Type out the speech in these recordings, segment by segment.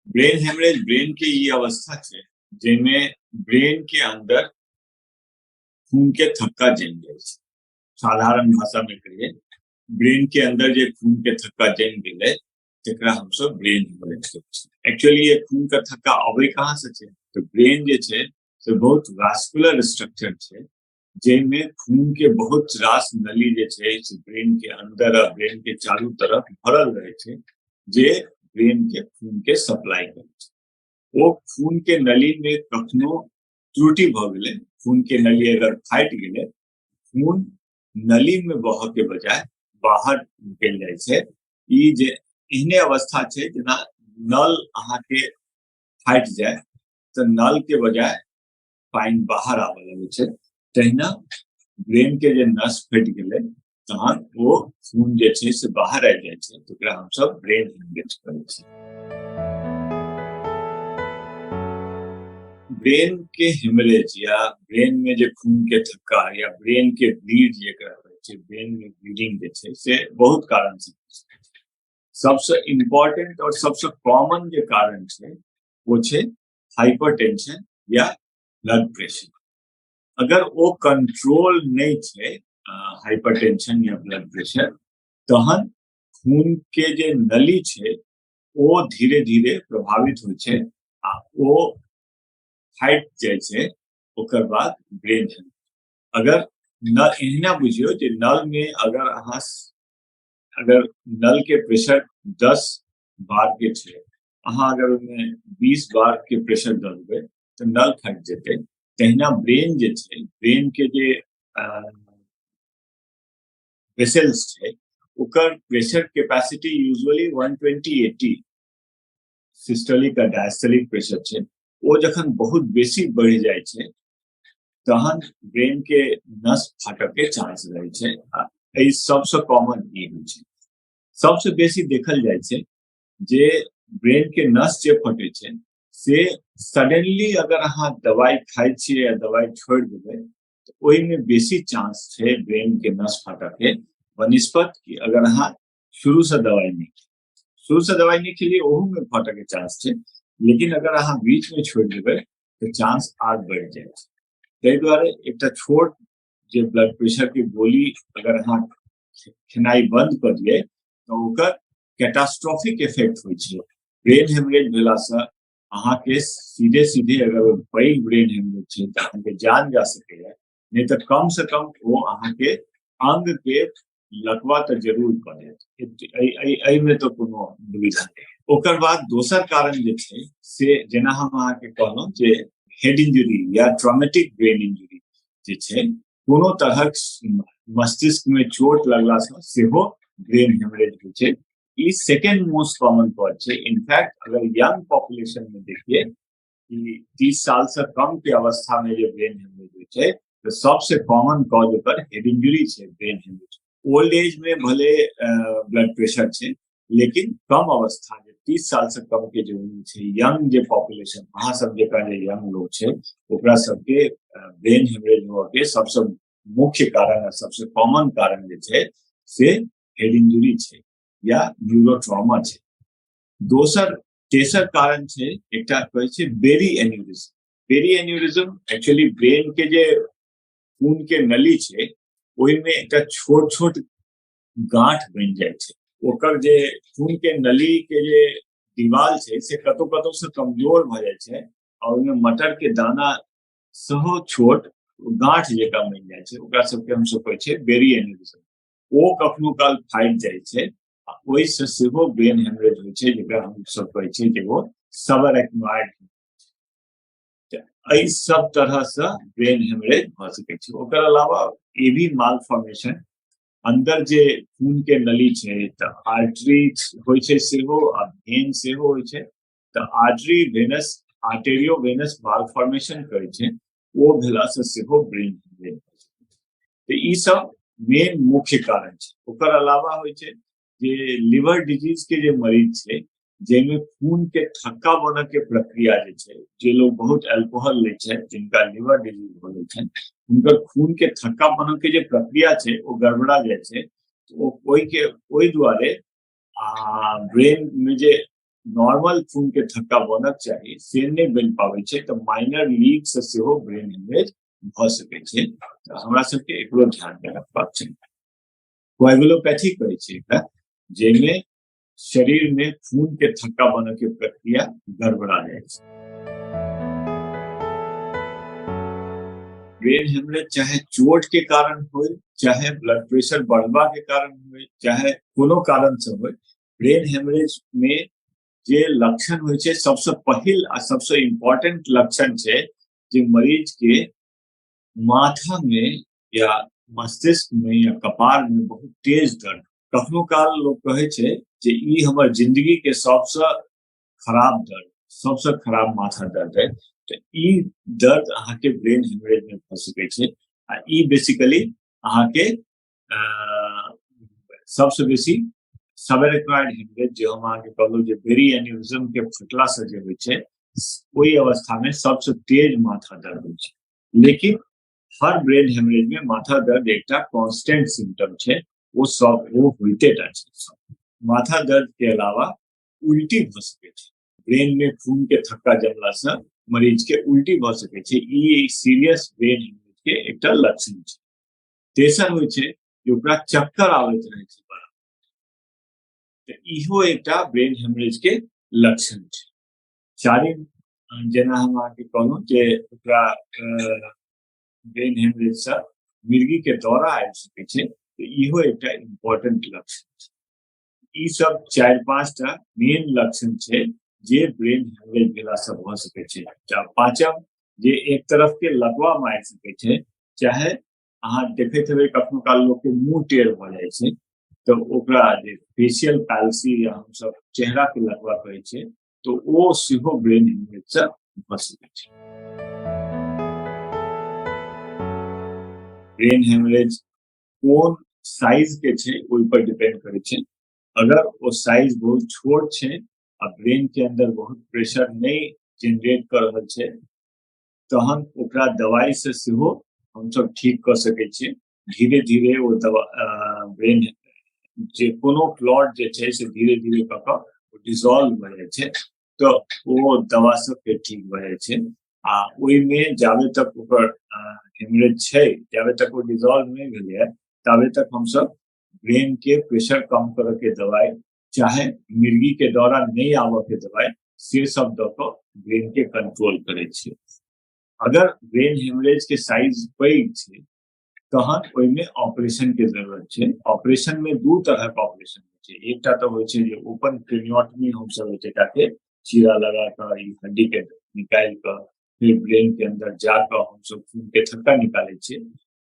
Brain haemorrhage brain के ये अवस्था है जिनमें ब्रेन के अंदर खून के थक्का जम जाए। साधारण भाषा में कहिए ब्रेन के अंदर जो खून के थक्का जम गए तकरा हम सब ब्रेन हेमरेज कहै छी। एक्चुअली ये खून का थक्का अबै कहाँ से छै? तो ब्रेन जे छै से बहुत वास्कुलर स्ट्रक्चर छै जिनमें खून के बहुत रास नली जे छै से ब्रेन के अंदर और ब्रेन के चारों तरफ भरल रहे छै जे ब्रेन के खून के सप्लाई करे छै। वो खून के नली में कखनो त्रुटि भ गेलै, खून के नली अगर फाटि गेलै, खून नली में बह के बजाय बाहर निकल जाय छै। ई जे एहने अवस्था छै जेना नल अहाँ के फाटि जाए तो नल के बजाय पानी बाहर आवे लगे छै। तहिना ब्रेन के जे नस फटि गेलै तहन वो खून जे छै से बाहर आबि जाय छै, तकरा हम सब ब्रेन हेमरेज कहै छी। ब्रेन के हेमरेज या ब्रेन में जो खून के थक्का या ब्रेन के ब्लीड जेकरा कहै छै, ब्रेन में ब्लीडिंग जे छै से बहुत कारण से सबसे इम्पोर्टेंट और सबसे कॉमन जो कारण छै वो छै हाइपरटेंशन या ब्लड प्रेशर। अगर वो कंट्रोल नहीं छे हाइपरटेंशन या ब्लड प्रेशर तहन खून के जे नली छे वो धीरे धीरे प्रभावित हो छे आ वो फाइट जाय छे। ओकर बाद ब्रेन हेमरेज। अगर न एहना बुझियो जे नल में अगर नल के प्रेशर 10 बार के छे, अहाँ अगर उनमें 20 बार के प्रेशर द देबै तो नल फट जेतै। तहिना ब्रेन जे छै, ब्रेन के जे वेसल्स छै ओकर प्रेशर कैपेसिटी यूजुअली 120/80 सिस्टोलिक और डायस्टोलिक प्रेशर छै। वो जखन बहुत बेसी बढ़ जाय छै तहन ब्रेन के नस फाटक के चांस रहे छै। एहि सबसे कॉमन ई होइ छै। सबसे बेसी देखल जाय छै जे ब्रेन के नस जे फटे छै से सडनली अगर अहाँ दवाई खाइ छियै या दवाई छोड़ देबै तो ओहि में बेसी चांस छै ब्रेन के नस फाटक के बनिस्पत कि अगर अहाँ शुरू से दवाई नहीं खेलिए ओहू में फटक के चांस छै। लेकिन अगर अहाँ बीच में छोड़ देबै तो चांस आर बढ़ जाय छै। ताहि दुआरे एकटा छोट जे ब्लड प्रेशर के गोली अगर अहाँ खेनाई बंद कर दिए तो ओकर कैटास्ट्रोफिक इफेक्ट होइ छै। ब्रेन हेमरेज भेला से अहाँ के सीधे सीधे अगर पैघ ब्रेन हेमरेज छै तो अहाँ के जान जा सकैया, नहीं तो कम से कम वो अहाँ के अंग के लकवा तो जरूर कर देत। एहि में तो कोनो दुविधा नहीं। ओकर बाद दोसर कारण जे छै से जेना हम अहाँ के कहलहुं जे हेड इंजरी या ट्रॉमेटिक ब्रेन इंजरी जे छै, कोनो तरहक मस्तिष्क में चोट लगला से सेहो ब्रेन हेमरेज होइ छै। ई सेकेंड मोस्ट कॉमन कॉज छै। इनफैक्ट अगर यंग पॉपुलेशन में देखिए कि 30 साल से कम के अवस्था में जो ब्रेन हेमरेज होइ छै तो सबसे कॉमन कॉज ओकर हेड इंजरी छै, ब्रेन हेमरेज। ओल्ड एज में भले ब्लड प्रेशर छै लेकिन कम अवस्था 30 साल से कम के जो उम्र छै, यंग जे पॉपुलेशन अहाँ सब जेका जे यंग लोग छै ओकरा सबके ब्रेन हेमरेज होए के सबसे मुख्य कारण और सबसे कॉमन कारण जे छै से हेड इंजरी छै या न्यूरो ट्रॉमा छै। दोसर तेसर कारण छै एकटा कहै छै berry aneurysm. Berry aneurysm actually brain के जे खून के नली छै ओहि में एकटा छोट छोट गांठ बन जाय छै। ओकर जे खून के नली के जे दीवार छै से कतौ कतौ से कमजोर भ जाय छै और ओहिमे मटर के दाना सेहो छोट गांठ जेका बन जाय छै। ओकरा सबके हम सब कहै छै बेरी एन्यूरिज्म। ओ कखनो काल फाटि जाय छै आ ओहि से सेहो ब्रेन हेमरेज होइ छै, जेकरा हम सब कहै छै जे वो सबएरेक्नॉइड। एहि सब तरह से ब्रेन हेमरेज भ सकै छै। ओकर अलावा एवी मालफॉर्मेशन अंदर जे खून के नली छै तो आर्टरी होइ छै सेहो आ वेन सेहो होइ छै। तो आर्टरी वेनस आर्टेरियो वेनस मालफॉर्मेशन करै छै, वो भेला से सेहो ब्रेन हेमरेज। तो ई सब मेन मुख्य कारण छै। ओकर अलावा होइ छै जे लिवर डिजीज के जे मरीज छै जेमे खून के थक्का बनय के प्रक्रिया जे छै, जे लोग बहुत अल्कोहल लै छै जिनका लिवर डिजीज हो जाइ छै उनकर खून के थक्का बनय के जे प्रक्रिया छै वो गड़बड़ा जाय छै। तो ओहि दुआरे ब्रेन में जे नॉर्मल खून के थक्का बनक चाहिए से नहीं बन पावे छे तो माइनर लीक से सेहो ब्रेन हेमरेज भ सके छे। तो हमरा सबके एकरो ध्यान में रखबाक छै। कोएगुलोपैथी कहै छै एकरा, जेमे शरीर में खून के थक्का बनक के प्रक्रिया गड़बड़ा जाय छै। ब्रेन हेमरेज चाहे चोट के कारण होय, चाहे ब्लड प्रेशर बढ़वा के कारण होय, चाहे कोनो कारण से होय, ब्रेन हेमरेज में जे लक्षण होय छै सबसे पहिल आ सबसे इम्पोर्टेंट लक्षण छै जे मरीज के माथा में या मस्तिष्क में या कपार में बहुत तेज दर्द। कखनो काल लोग कहे छै जे ई हमर जिंदगी के सबसे खराब दर्द, सबसे खराब माथा दर्द है। तो ई दर्द अहाँ के ब्रेन हेमरेज में भ सकै छै आ ई बेसिकली अहाँ के सबसे बेसी सबएरेक्टॉइड हेमरेज जो हम अहाँ के कहलौ जे बेरी एन्यूरिज्म के फटला से जे होय छै ओई अवस्था में सबसे तेज माथा दर्द होय छै। लेकिन हर ब्रेन हेमरेज में माथा दर्द एकटा कांस्टेंट सिम्टम छै, वो होइते टा छै। माथा दर्द के अलावा उल्टी भ सकै छै, ब्रेन में खून के थक्का जमला से मरीज के उल्टी भ सकै छै, ई सीरियस ब्रेन हेमरेज के एकटा लक्षण छै। तेसर होय छै कि ओकरा चक्कर आबैत रहै छै बड़ा, तो इहो एकटा ब्रेन हेमरेज के लक्षण छै। चारिम जेना हम अहाँ के कहलौ जे ओकरा ब्रेन हेमरेज से मिर्गी के दौरा आबि सकै छै, तो इहो एकटा इम्पोर्टेंट लक्षण छै। ई सब 4-5 टा मेन लक्षण छै जे ब्रेन हेमरेज भेला से भ सकै छै। पांचम जे एक तरफ के लकवा मारि सकै छै, चाहे अहाँ देखैत हेबै कखनो काल लोग के मुंह टेढ़ भ जाय छै तो ओकरा जे फेशियल पैल्सी या हम सब चेहरा के लकवा कहै छै तो ओ सेहो ब्रेन हेमरेज से भ सकै छै। ब्रेन हेमरेज कोन साइज के छै ओइ पर डिपेंड करे छै। अगर वो साइज बहुत छोट छै आ ब्रेन के अंदर बहुत प्रेशर नहीं जनरेट कर रहल छै तहन ओकरा दवाई से सेहो हम सब ठीक कर सकै छियै। धीरे धीरे वो दवा ब्रेन जे कोनो क्लॉट जे छै से धीरे धीरे क क डिसॉल्व भ जाय छै तो वो दवा से फिर ठीक भ जाय छै। आ ओइ में जाबे तक ओकर हेमरेज छै, जाबे तक वो डिसॉल्व नहीं भेलै ताबे तक हम सब ब्रेन के प्रेशर कम करे के दवाई, चाहे मिर्गी के दौरा नहीं आवे के दवाई से सब द क ब्रेन के कंट्रोल करे छियै। अगर ब्रेन हेमरेज के साइज पैघ छै तहन ओइ में ऑपरेशन के जरूरत छै। ऑपरेशन में दू तरह के ऑपरेशन होय छै, एकटा तो होय छै जे ओपन क्रेनियोटमी हम सब एकटा के चीरा लगा क ई हड्डी के निकाल क फिर ब्रेन के अंदर जा क हम सब खून के थक्का निकाले छियै।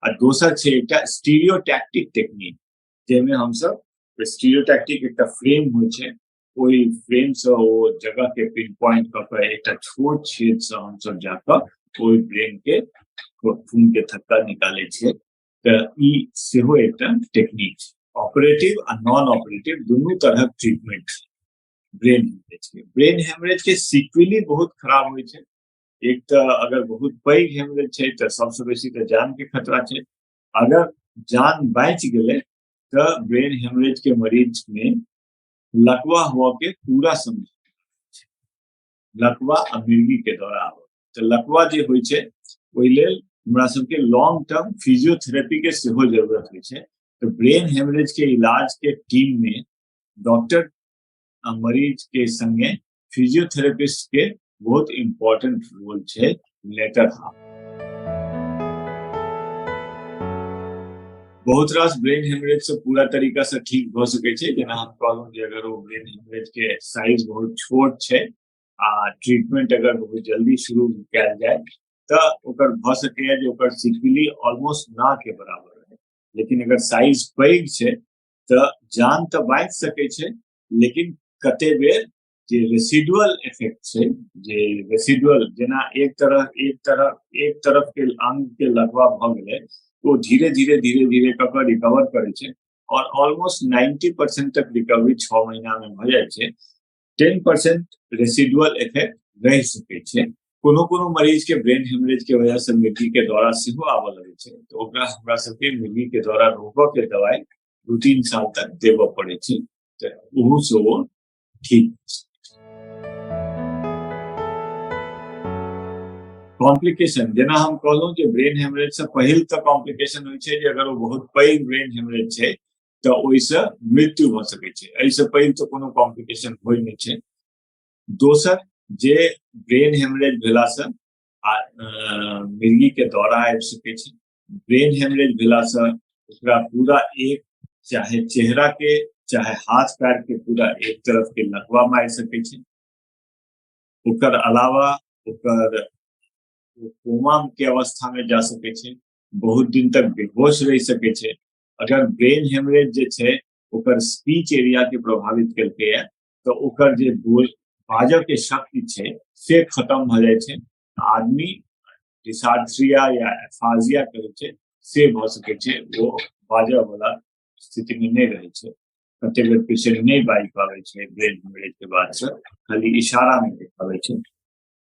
आ दोसर छै एकटा स्टीरियोटैक्टिक टेक्निक, जेमे हम सब स्टीरियोटैक्टिक एकटा फ्रेम होय छै, ओइ फ्रेम से ओ जगह के पिन पॉइंट क के एकटा छोट छेद से हम सब जा क ओइ ब्रेन के खून के थक्का निकाले छियै। त ई सेहो एकटा टेक्निक छै। ऑपरेटिव आ नॉन ऑपरेटिव दुनू तरह ट्रीटमेंट छै ब्रेन हेमरेज के। ब्रेन हेमरेज के सिक्वेली बहुत खराब होय छै। एक तो अगर बहुत पैघ हेमरेज छै तो सबसे बेसी तो जान के खतरा छै। अगर जान बच गेले तो ब्रेन हेमरेज के मरीज में लकवा हुआ के पूरा संभव छै। लकवा आ मिर्गी के दौरा आबे तो लकवा जे होय छै ओइ लेल हमरा सबके लॉन्ग टर्म फिजियोथेरेपी के सेहो जरूरत होय छै। तो ब्रेन हेमरेज के इलाज के टीम में डॉक्टर मरीज के संगे फिजियोथेरेपिस्ट के बहुत इम्पोर्टेंट रोल छै लेटर हाफ। बहुत रास ब्रेन हेमरेज से पूरा तरीका से ठीक भ सकै छै, जेना हम कहलहुं जे अगर वो ब्रेन हेमरेज के साइज बहुत छोट छै आ ट्रीटमेंट अगर बहुत जल्दी शुरू कैल जाय त ओकर भ सकैया जे ओकर सिक्वेली ऑलमोस्ट ना के बराबर है। लेकिन अगर साइज पैघ छै त जान त बच सकै छै, लेकिन कते बेर जे रेसिडुअल इफेक्ट छै, जे रेसिडुअल जेना एक तरफ के अंग के लकवा भ गेलै तो धीरे धीरे क के रिकवर करे छै और ऑलमोस्ट 90% तक रिकवरी 6 महीना में भ जाय छै। 10% रेसिडुअल इफेक्ट रह सकै छै। कोनो मरीज के ब्रेन हेमरेज के वजह से मिर्गी के दौरा सेहो आबे लगे छै तो ओकरा हमरा सबके मिर्गी के दौरा रोकऽ के दवाई 2-3 साल तक देबऽ पड़े छै तो ओहू से वो ठीक। कॉम्प्लिकेशन जेना हम कहलहुँ जे ब्रेन हेमरेज से पहिल तऽ कॉम्प्लिकेशन होइ छै जे अगर वो बहुत पैघ ब्रेन हेमरेज छै तऽ ओहिसँ मृत्यु भऽ सकै छै, एहिसँ पैघ तऽ कोनो कॉम्प्लिकेशन होइ नहि छै। दोसर जे ब्रेन हेमरेज भेलासँ मिर्गी के दौरा आबि सकै छै। ब्रेन हेमरेज भेलासँ ओकरा पूरा एक चाहे चेहरा के चाहे हाथ पैर के पूरा एक तरफ के लकवा मारि सकै छै। ओकर अलावा ओकर कोमा के अवस्था में जा सकै छै, बहुत दिन तक बेहोश रहि सकै छै। अगर ब्रेन हेमरेज जे छै ओकर स्पीच एरिया के प्रभावित केलकै है तो ओकर जे बाजऽ के शक्ति छै से खत्म भ जाय छै, आदमी डिसार्थ्रिया या एफाजिया कहै छै से भ सकै छै, वो बाजऽ वाला स्थिति में नहीं रहे छै। कते बेर पेशेंट नहीं बाजि पाबै छै ब्रेन हेमरेज के बाद से, खाली इशारा में देख पाबै छै।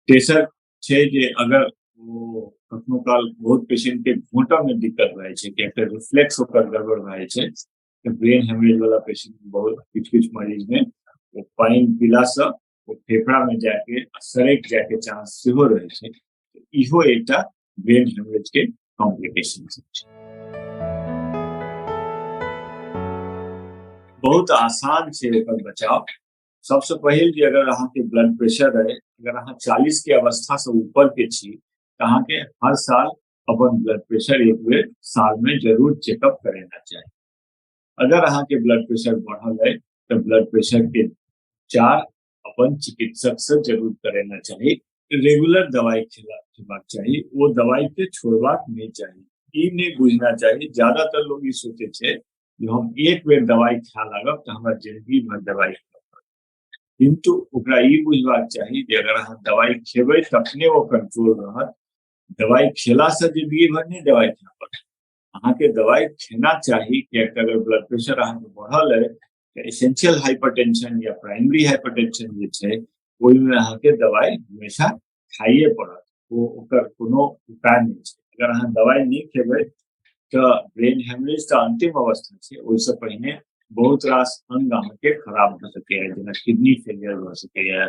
तेसर छै जे अगर वो कखनो काल बहुत पेशेंट के घोंटऽ में दिक्कत भए छै कि एक रिफ्लेक्स ओकर गड़बड़ भए छै, तो ब्रेन हेमरेज वाला पेशेंट बहुत किछु मरीज में वो पानी पीलासँ वो फेफड़ा में जाके सड़क जाके चांस सेहो रहे छै। इहो एकटा ब्रेन हेमरेज के कॉम्प्लिकेशन छै। बहुत आसान छै ओकर बचाव। सबसे पहिल जे अगर अहाँ के ब्लड प्रेशर है, अगर अहाँ 40 के अवस्था से ऊपर के छी तो अहाँ के हर साल अपन ब्लड प्रेशर एक बेर साल में जरूर चेकअप करेना चाहिए। अगर अहाँ के ब्लड प्रेशर बढ़ल है तो ब्लड प्रेशर के उपचार अपन चिकित्सक से जरूर करेना चाहिए। रेगुलर दवाई खेबाक चाहिए, वो दवाई के छोड़बाक नहीं चाहिए। ई नहीं बुझना चाहिए, ज्यादातर लोग ई सोचे छै जो हम एक बेर दवाई खा लागब तो हमरा जिंदगी भर दवाई किंतु ओकरा ई बुझबाक चाही जे अगर अहाँ दवाई खेबै तखने वो कंट्रोल रहत, दवाई खेला से जिंदगी भर नहीं दवाई खा पड़त। अहाँ के दवाई खेना चाहिए कि अगर ब्लड प्रेशर अहाँ के बढ़ल है तो एसेंशियल हाइपरटेंशन या प्राइमरी हाइपरटेंशन जे छै ओहिमे अहाँ के दवाई हमेशा खाइए पड़त, वो ओकर कोनो उपाय नहीं छै। अगर अहाँ दवाई नहीं खेबै तो ब्रेन हेमरेज तो अंतिम अवस्था छै, ओहिसँ पहिने बहुत रास अंग अहाँ के खराब भ सकैए, जेना किडनी फेलियर भ सकैए,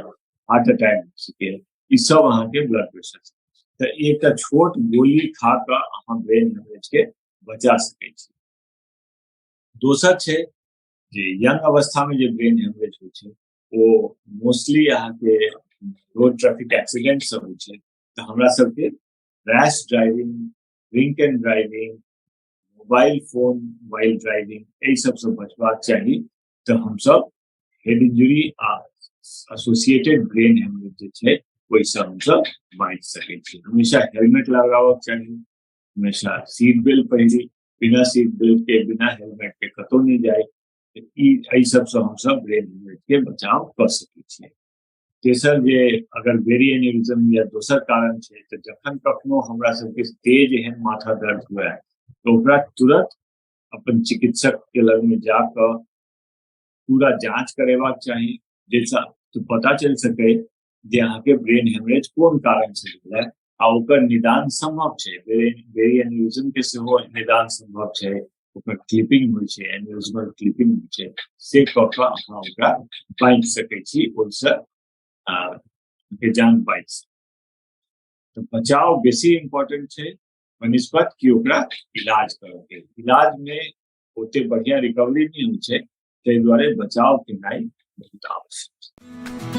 हार्ट अटैक भ सकैए, ई सब अहाँ के ब्लड प्रेशर से। तो एकटा छोट गोली खा कऽ अहाँ ब्रेन हेमरेज के बचा सकै छी। दोसर छै जे यंग अवस्था में जे ब्रेन हेमरेज होइ छै वो मोस्टली अहाँ के रोड ट्रैफिक एक्सीडेंट सब होइ छै, तो हमरा सबके rash driving, drink and driving, mobile phone while driving एहि सबसे बचबाक चाही। तो हम सब हेड इंजरी आ एसोसिएटेड ब्रेन हेमरेज जे छै ओहिसँ हम सब बचि सकै छी। हमेशा हेलमेट लगाबक चाही, हमेशा सीट बेल्ट पहिरी, बिना सीट बेल्ट के बिना हेलमेट के कतौ नहीं जाए। एहि सबसँ हम सब ब्रेन हेमरेज के बचाव कर सकै छी। तेसर जे अगर वेरी एन्यूरिज्म या दोसर कारण छै तो जखन कखनो हमरा सबके तेज एहन माथा दर्द हुए तो ओकरा तुरंत अपन चिकित्सक के लग में जाकर पूरा जांच करेबाक चाही, जैसा तो पता चल सके जे अहाँ के ब्रेन हेमरेज कोन कारण से भेल है आ ओकर निदान संभव छै। वेरी एन्यूरिज्म के सेहो निदान संभव छै, ओकर क्लिपिंग होइ छै, एन्यूरिज्मल क्लिपिंग होइ छै, से कऽ कऽ अहाँ ओकरा बाँचि सकै छी, ओहिसँ के जान बचि सकै। तो बचाव बेसी इम्पोर्टेंट छै बनिस्पत कि ओकरा इलाज करऽ के। इलाज में ओते बढ़िया रिकवरी नहीं होइ छै, ताहि दुआरे बचाव केनाइ बहुत आवश्यक छै।